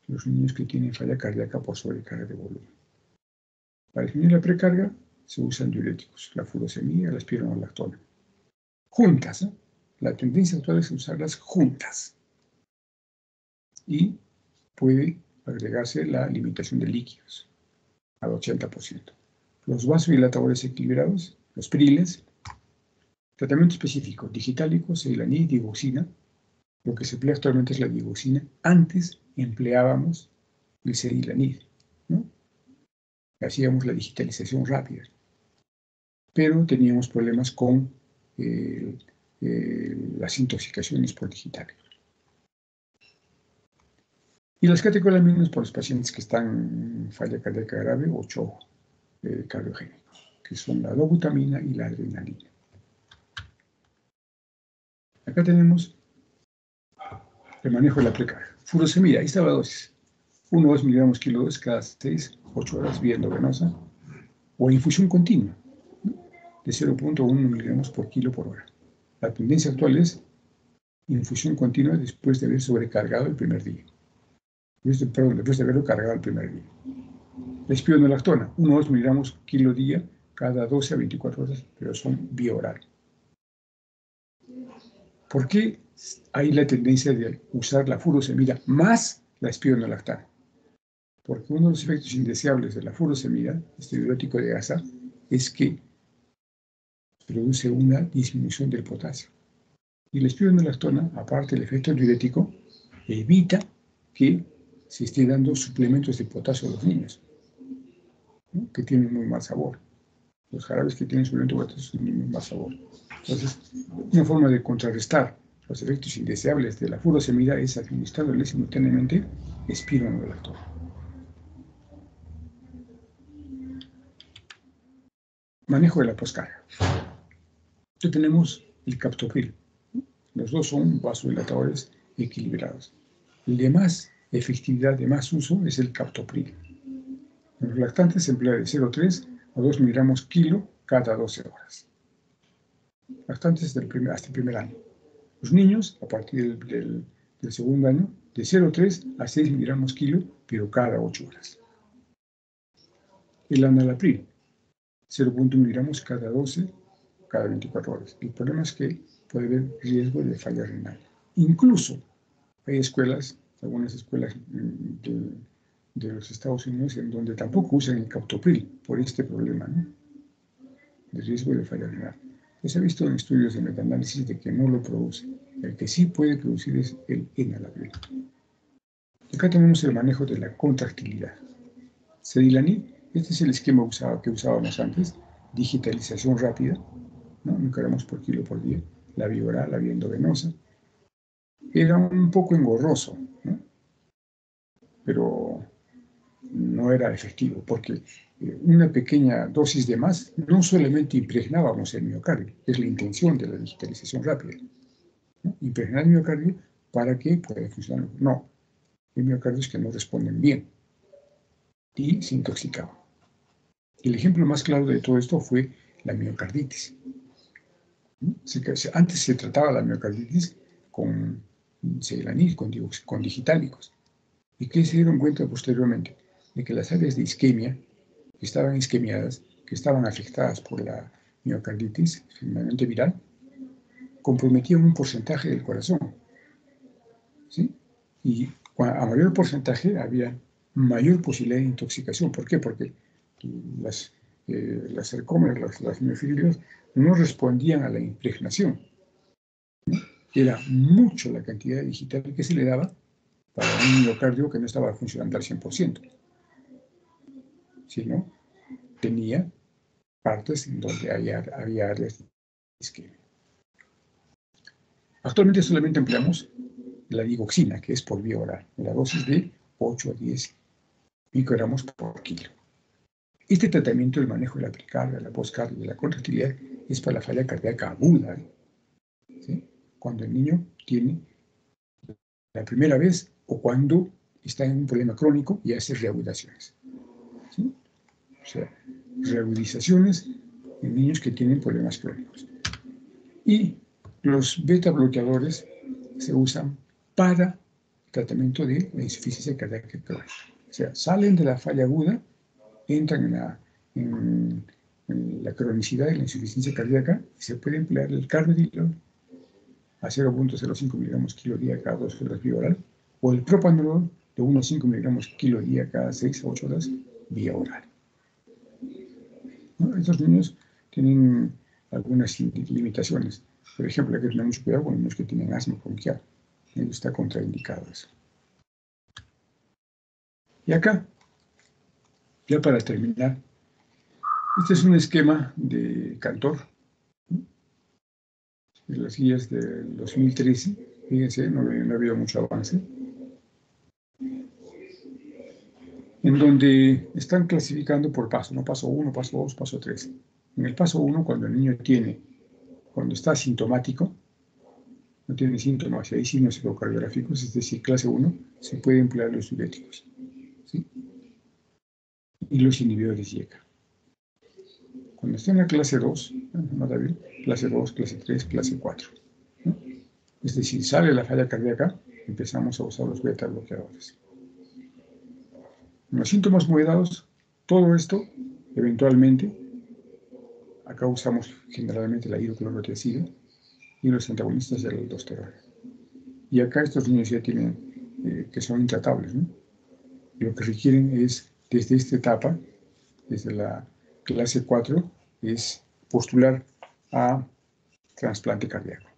los niños que tienen falla cardíaca por sobrecarga de volumen. Para disminuir la precarga se usan diuréticos, la furosemida, la espironolactona. Juntas, ¿eh? La tendencia actual es usarlas juntas. Y puede agregarse la limitación de líquidos al 80%. Los vasodilatadores equilibrados, los PRILES, tratamiento específico, digitálico, ceilanid, digoxina. Lo que se emplea actualmente es la digoxina. Antes empleábamos el ceilanid, ¿no? Hacíamos la digitalización rápida, pero teníamos problemas con las intoxicaciones por digitales. Y las catecolaminas por los pacientes que están en falla cardíaca grave o shock cardiogénico, que son la dobutamina y la adrenalina. Acá tenemos el manejo de la precarga. Furosemida, ahí está la dosis. 1 o 2 miligramos kilo cada 6-8 horas vía endovenosa o infusión continua de 0.1 miligramos por kilo por hora. La tendencia actual es infusión continua después de haber sobrecargado el primer día. Después de haberlo cargado el primer día. La espironolactona, 1 o 2 miligramos kilo día cada 12 a 24 horas, pero son vía oral. ¿Por qué hay la tendencia de usar la furosemida más la espironolactona? Porque uno de los efectos indeseables de la furosemida, este diurético de gasa, es que produce una disminución del potasio. Y la espironolactona, aparte del efecto diurético, evita que se esté dando suplementos de potasio a los niños, ¿no? Que tienen muy mal sabor. Los jarabes que tienen suplemento de potasio tienen muy mal sabor. Entonces, una forma de contrarrestar los efectos indeseables de la furosemida es administrándole simultáneamente espironolactona. Manejo de la poscarga. Aquí tenemos el captopril. Los dos son vasodilatadores equilibrados. El de más efectividad, de más uso, es el captopril. En los lactantes se emplea de 0,3 a 2 miligramos kilo cada 12 horas. Lactantes hasta el primer año. Los niños, a partir del segundo año, de 0,3 a 6 miligramos kilo, pero cada 8 horas. El enalapril, 0,1 miligramos cada 12, cada 24 horas. El problema es que puede haber riesgo de falla renal. Incluso hay escuelas, algunas escuelas de los Estados Unidos, en donde tampoco usan el captopril por este problema, ¿no? De riesgo de falla renal. Se ha visto en estudios de metaanálisis de que no lo produce. El que sí puede producir es el enalapril. Acá tenemos el manejo de la contractilidad. Cedilanib, este es el esquema que usábamos antes, digitalización rápida, ¿no? Microgramos por kilo por día, la vía oral, la vía endovenosa. Era un poco engorroso, ¿no? Pero no era efectivo, porque una pequeña dosis de más no solamente impregnábamos el miocardio, es la intención de la digitalización rápida, ¿no? Impregnar el miocardio para que pueda funcionar. No, hay miocardios que no responden bien y se intoxicaban. El ejemplo más claro de todo esto fue la miocarditis. Antes se trataba la miocarditis con Cedilanib, con digitálicos. ¿Y qué se dieron cuenta posteriormente? De que las áreas de isquemia, que estaban isquemiadas, que estaban afectadas por la miocarditis, generalmente viral, comprometían un porcentaje del corazón. ¿Sí? Y a mayor porcentaje había mayor posibilidad de intoxicación. ¿Por qué? Porque las sarcómeras, las miofilios, no respondían a la impregnación. Era mucho la cantidad de digital que se le daba para un miocardio que no estaba funcionando al 100%, sino tenía partes en donde había áreas de isquemia. Actualmente solamente empleamos la digoxina, que es por vía oral, en la dosis de 8 a 10 microgramos por kilo. Este tratamiento, el manejo de la precarga, la poscarga y la contractilidad, es para la falla cardíaca aguda, ¿sí? Cuando el niño tiene la primera vez o cuando está en un problema crónico y hace reagudaciones, ¿sí? O sea, reagudizaciones en niños que tienen problemas crónicos. Y los beta bloqueadores se usan para tratamiento de la insuficiencia cardíaca crónica. O sea, salen de la falla aguda, entran en la cronicidad de la insuficiencia cardíaca y se puede emplear el carvedilol a 0,05 miligramos kilo día cada 2 horas vía oral o el propanolol de 1,5 miligramos kilo día cada 6 a 8 horas vía oral. ¿No? Estos niños tienen algunas limitaciones. Por ejemplo, hay que tener mucho cuidado con niños que tienen asma bronquial. Está contraindicado eso. Y acá, ya para terminar, este es un esquema de Cantor, de las guías del 2013. Fíjense, no ha habido mucho avance. En donde están clasificando por paso, ¿no? Paso 1, paso 2, paso 3. En el paso 1, cuando el niño cuando está asintomático, no tiene síntomas y hay signos ecocardiográficos, es decir, clase 1, se pueden emplear los diuréticos, ¿sí? Y los inhibidores IECA. Cuando está en la clase 2, clase 2, clase 3, clase 4, ¿no? Es decir, sale la falla cardíaca, empezamos a usar los beta bloqueadores. En los síntomas moderados, todo esto, eventualmente, acá usamos generalmente la hidroclorotiazida y los antagonistas de la aldosterona. Y acá estos niños ya tienen, que son intratables, ¿no? Lo que requieren es, desde esta etapa, desde la clase 4, es postular a trasplante cardíaco.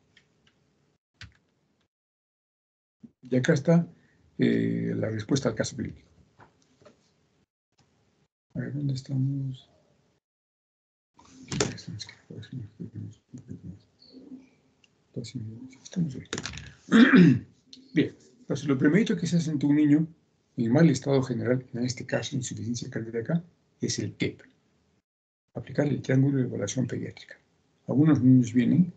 Y acá está la respuesta al caso clínico. A ver, ¿dónde estamos? Estamos bien. Bien, entonces lo primerito que se hace ante un niño en mal estado general, en este caso insuficiencia cardíaca, es el TEP. Aplicar el triángulo de evaluación pediátrica. Algunos niños vienen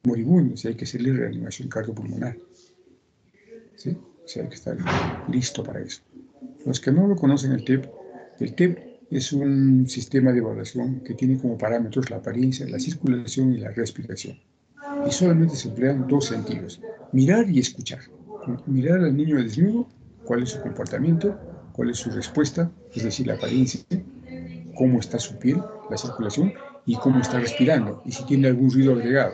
moribundos y hay que hacerle reanimación cardiopulmonar. ¿Sí? O sea, hay que estar listo para eso. Los que no lo conocen el TEP es un sistema de evaluación que tiene como parámetros la apariencia, la circulación y la respiración. Y solamente se emplean dos sentidos, mirar y escuchar. Mirar al niño desnudo, cuál es su comportamiento, cuál es su respuesta, es decir, la apariencia, cómo está su piel, la circulación y cómo está respirando y si tiene algún ruido agregado.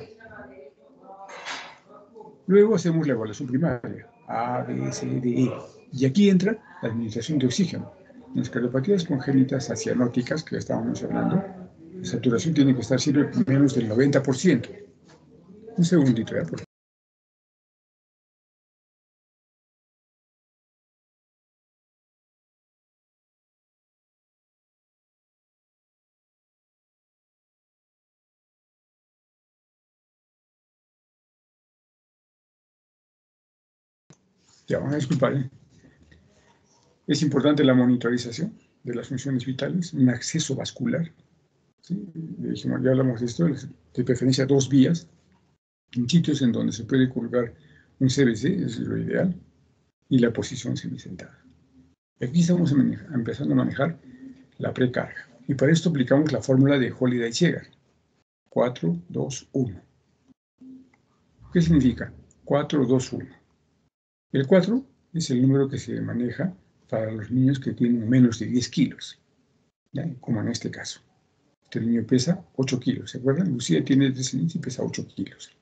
Luego hacemos la evaluación primaria, A, B, C, D, E. Y aquí entra la administración de oxígeno. En las cardiopatías congénitas acianóticas que estábamos hablando, la saturación tiene que estar siempre menos del 90%. Un segundito, por favor. Ya, van a disculpar. Es importante la monitorización de las funciones vitales, un acceso vascular. ¿Sí? Dijimos, ya hablamos de esto, de preferencia 2 vías, en sitios en donde se puede colgar un CBC, es lo ideal, y la posición semisentada. Aquí estamos empezando a manejar la precarga. Y para esto aplicamos la fórmula de Holiday-Segar. 4, 2, 1. ¿Qué significa? 4, 2, 1. El 4 es el número que se maneja para los niños que tienen menos de 10 kilos, ¿ya? Como en este caso. Este niño pesa 8 kilos, ¿se acuerdan? Lucía tiene 3 años y pesa 8 kilos.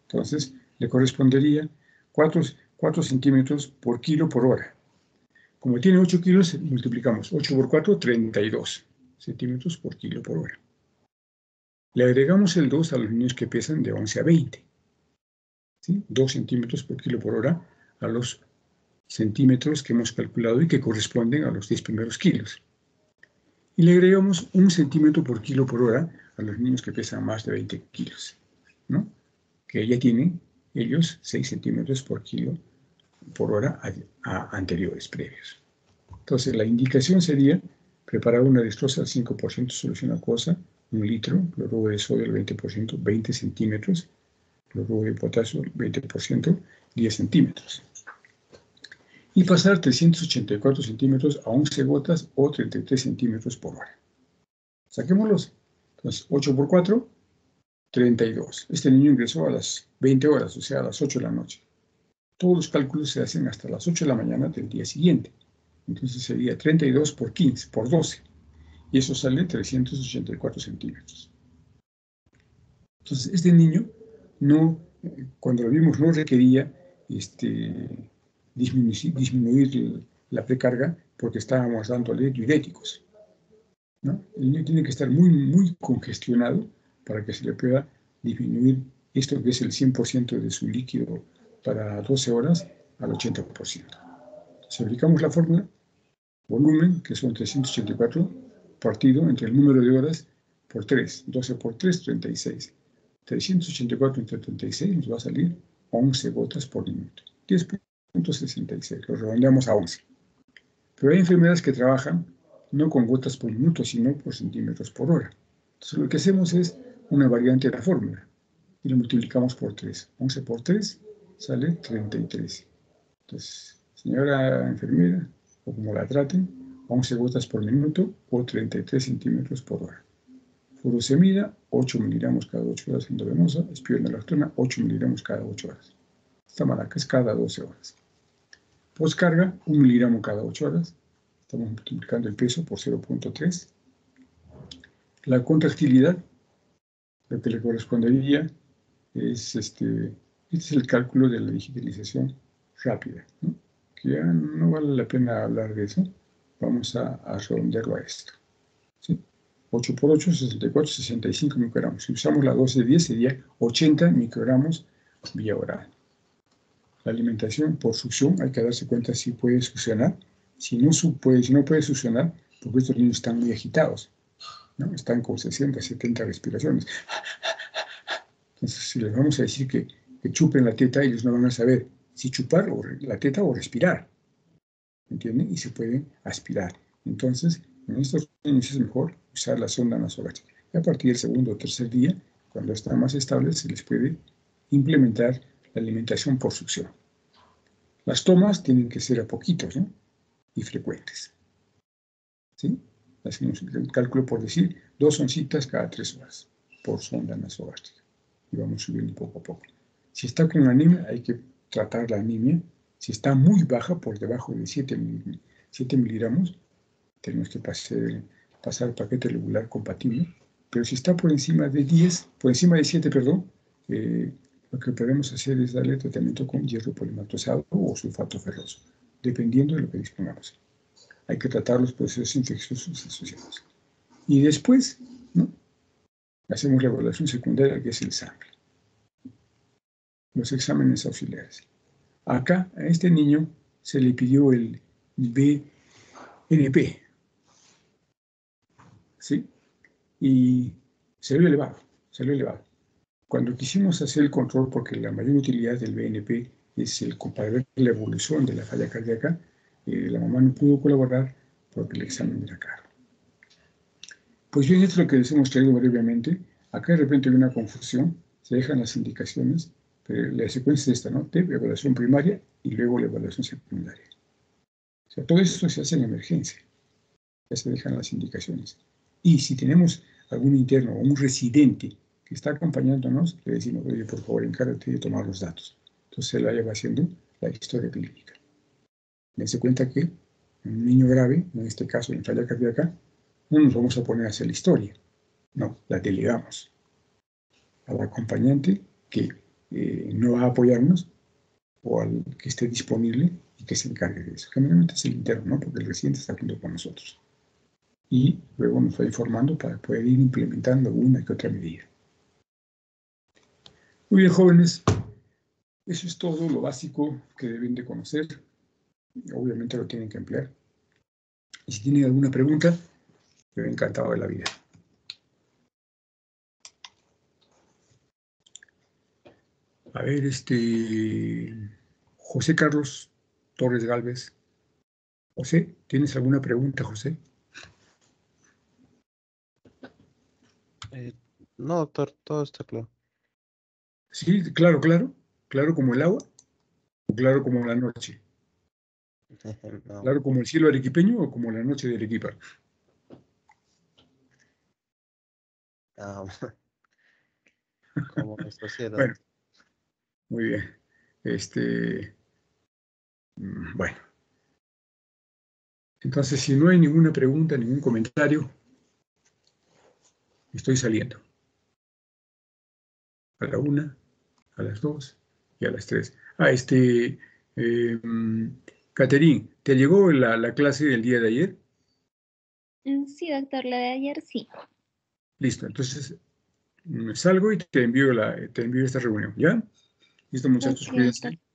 Entonces, le correspondería 4 centímetros por kilo por hora. Como tiene 8 kilos, multiplicamos 8 por 4, 32 centímetros por kilo por hora. Le agregamos el 2 a los niños que pesan de 11 a 20. ¿Sí? 2 centímetros por kilo por hora a los centímetros que hemos calculado y que corresponden a los 10 primeros kilos. Y le agregamos 1 centímetro por kilo por hora a los niños que pesan más de 20 kilos, ¿no? Que ya tienen ellos 6 centímetros por kilo por hora a anteriores, previos. Entonces, la indicación sería preparar una destroza al 5% solución acuosa, 1 litro, cloruro de sodio al 20%, 20 centímetros, cloruro de potasio al 20%, 10 centímetros. Y pasar 384 centímetros a 11 gotas o 33 centímetros por hora. Saquémoslos. Entonces, 8 por 4, 32. Este niño ingresó a las 20 horas, o sea, a las 8 de la noche. Todos los cálculos se hacen hasta las 8 de la mañana del día siguiente. Entonces sería 32 por 15, por 12. Y eso sale 384 centímetros. Entonces, este niño, cuando lo vimos, no requería disminuir la precarga porque estábamos dándole diuréticos, ¿no? El niño tiene que estar muy, muy congestionado para que se le pueda disminuir esto que es el 100% de su líquido para 12 horas al 80%. Si aplicamos la fórmula, volumen, que son 384, partido entre el número de horas por 3, 12 por 3, 36. 384 entre 36 nos va a salir 11 gotas por minuto. 10.66, lo redondeamos a 11. Pero hay enfermeras que trabajan no con gotas por minuto, sino por centímetros por hora. Entonces lo que hacemos es una variante de la fórmula y lo multiplicamos por 3. 11 por 3 sale 33. Entonces, señora enfermera, o como la traten, 11 gotas por minuto o 33 centímetros por hora. Furosemida, 8 miligramos cada 8 horas endovenosa, espironolactona, 8 miligramos cada 8 horas. Esta maraca es cada 12 horas. Postcarga, 1 miligramo cada 8 horas. Estamos multiplicando el peso por 0.3. La contractilidad, lo que le correspondería es este es el cálculo de la digitalización rápida, ¿no? Que ya no vale la pena hablar de eso. Vamos a redondearlo a esto, ¿sí? 8 por 8, 64, 65 microgramos. Si usamos la dosis de 10, sería 80 microgramos vía oral. La alimentación por succión, hay que darse cuenta si puede succionar. Si no puede succionar, porque estos niños están muy agitados, ¿no? Están con 60, 70 respiraciones. Entonces, si les vamos a decir que chupen la teta, ellos no van a saber si chupar la teta o respirar. ¿Entienden? Y se pueden aspirar. Entonces, en estos niños es mejor usar la sonda nasogástrica. Y a partir del segundo o tercer día, cuando están más estables, se les puede implementar la alimentación por succión. Las tomas tienen que ser a poquitos, ¿no? Y frecuentes. ¿Sí? Hacemos el cálculo por decir 2 oncitas cada 3 horas por sonda nasogástrica. Y vamos subiendo poco a poco. Si está con anemia, hay que tratar la anemia. Si está muy baja, por debajo de 7 miligramos, tenemos que pasar el paquete regular compatible. Pero si está por encima de 7, lo que podemos hacer es darle tratamiento con hierro polimatosado o sulfato ferroso, dependiendo de lo que dispongamos. Hay que tratar los procesos infecciosos asociados. Y después, ¿no?, hacemos la evaluación secundaria, que es el sangre. Los exámenes auxiliares. Acá, a este niño se le pidió el BNP, ¿sí? Y salió elevado. Cuando quisimos hacer el control, porque la mayor utilidad del BNP es para ver la evolución de la falla cardíaca, la mamá no pudo colaborar porque el examen era caro. Pues bien, esto es lo que les hemos traído brevemente. Acá de repente hay una confusión, se dejan las indicaciones, pero la secuencia es esta, ¿no? Evaluación primaria y luego la evaluación secundaria. O sea, todo esto se hace en emergencia. Ya se dejan las indicaciones. Y si tenemos algún interno o un residente que está acompañándonos, le decimos, oye, por favor, encárgate de tomar los datos. Entonces él va haciendo la historia clínica. Dense cuenta que un niño grave, en este caso en falla cardíaca, no nos vamos a poner a hacer la historia. No, la delegamos al acompañante que no va a apoyarnos o al que esté disponible y que se encargue de eso. Generalmente es el interno, ¿no?, porque el residente está junto con nosotros. Y luego nos va informando para poder ir implementando una que otra medida. Muy bien, jóvenes. Eso es todo lo básico que deben de conocer. Obviamente lo tienen que emplear. Y si tienen alguna pregunta, yo encantado de la vida. A ver, José Carlos Torres Gálvez. José, ¿tienes alguna pregunta, José? No, doctor, todo está claro. Sí, claro como el agua, o claro como la noche. No. Claro como el cielo arequipeño o como la noche de Arequipa. Como mi sociedad. Bueno, muy bien. Bueno. Entonces, si no hay ninguna pregunta, ningún comentario, estoy saliendo. A la 1, a las 2 y a las 3. Caterín, ¿te llegó la clase del día de ayer? Sí, doctor, la de ayer sí. Listo, entonces salgo y te envío esta reunión, ¿ya? Listo, muchachos, Ok, cuídense. doctor.